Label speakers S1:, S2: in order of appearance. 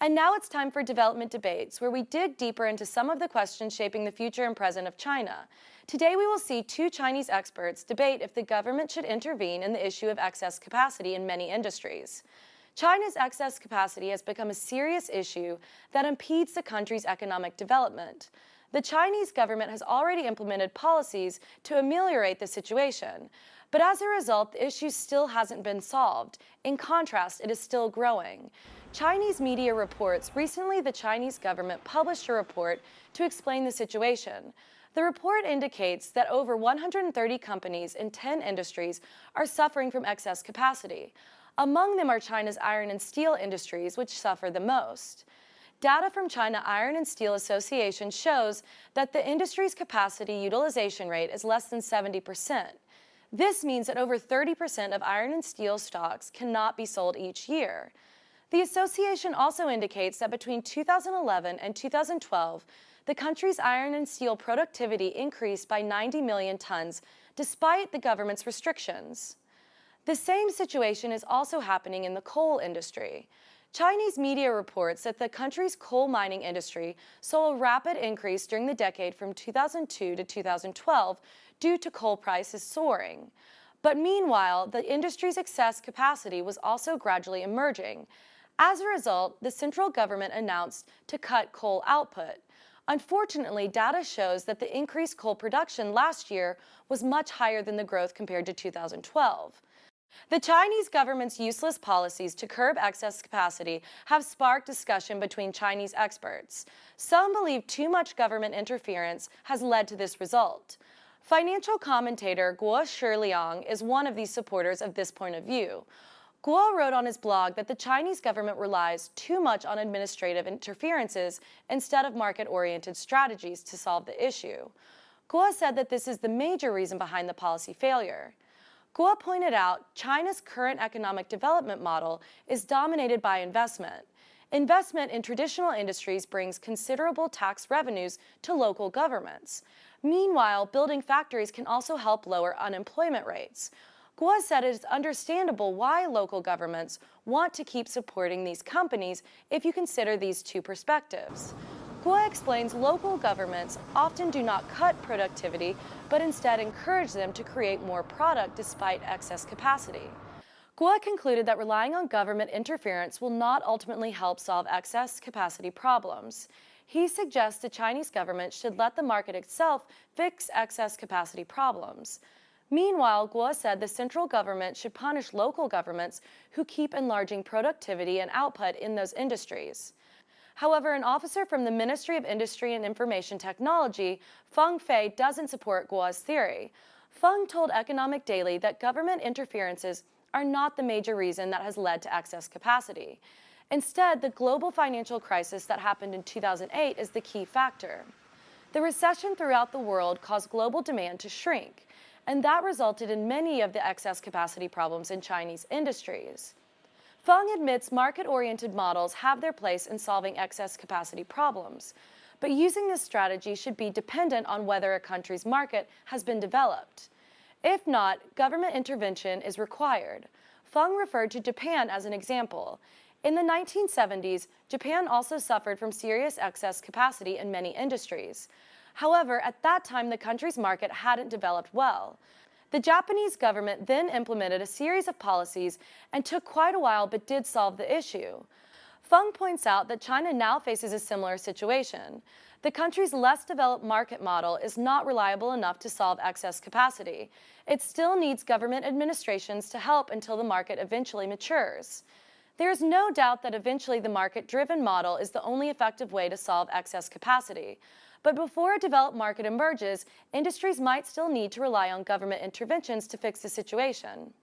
S1: And now it's time for Development Debates, where we dig deeper into some of the questions shaping the future and present of China. Today we will see two Chinese experts debate if the government should intervene in the issue of excess capacity in many industries. China's excess capacity has become a serious issue that impedes the country's economic development. The Chinese government has already implemented policies to ameliorate the situation, but as a result, the issue still hasn't been solved. In contrast, it is still growing. Chinese media reports recently the Chinese government published a report to explain the situation. The report indicates that over 130 companies in 10 industries are suffering from excess capacity. Among them are China's iron and steel industries, which suffer the most. Data from China Iron and Steel Association shows that the industry's capacity utilization rate is less than 70%. This means that over 30% of iron and steel stocks cannot be sold each year. The association also indicates that between 2011 and 2012, the country's iron and steel productivity increased by 90 million tons despite the government's restrictions. The same situation is also happening in the coal industry. Chinese media reports that the country's coal mining industry saw a rapid increase during the decade from 2002 to 2012 due to coal prices soaring. But meanwhile, the industry's excess capacity was also gradually emerging. As a result, the central government announced to cut coal output. Unfortunately, data shows that the increased coal production last year was much higher than the growth compared to 2012. The Chinese government's useless policies to curb excess capacity have sparked discussion between Chinese experts. Some believe too much government interference has led to this result. Financial commentator Guo Shiliang is one of these supporters of this point of view. Guo wrote on his blog that the Chinese government relies too much on administrative interferences instead of market-oriented strategies to solve the issue. Guo said that this is the major reason behind the policy failure. Guo pointed out China's current economic development model is dominated by investment. Investment in traditional industries brings considerable tax revenues to local governments. Meanwhile, building factories can also help lower unemployment rates. Guo said it is understandable why local governments want to keep supporting these companies if you consider these two perspectives. Guo explains local governments often do not cut productivity, but instead encourage them to create more product despite excess capacity. Guo concluded that relying on government interference will not ultimately help solve excess capacity problems. He suggests the Chinese government should let the market itself fix excess capacity problems. Meanwhile, Guo said the central government should punish local governments who keep enlarging productivity and output in those industries. However, an officer from the Ministry of Industry and Information Technology, Feng Fei, doesn't support Guo's theory. Feng told Economic Daily that government interferences are not the major reason that has led to excess capacity. Instead, the global financial crisis that happened in 2008 is the key factor. The recession throughout the world caused global demand to shrink, and that resulted in many of the excess capacity problems in Chinese industries. Feng admits market-oriented models have their place in solving excess capacity problems, but using this strategy should be dependent on whether a country's market has been developed. If not, government intervention is required. Feng referred to Japan as an example. In the 1970s, Japan also suffered from serious excess capacity in many industries. However, at that time, the country's market hadn't developed well. The Japanese government then implemented a series of policies and took quite a while but did solve the issue. Feng points out that China now faces a similar situation. The country's less developed market model is not reliable enough to solve excess capacity. It still needs government administrations to help until the market eventually matures. There is no doubt that eventually the market-driven model is the only effective way to solve excess capacity. But before a developed market emerges, industries might still need to rely on government interventions to fix the situation.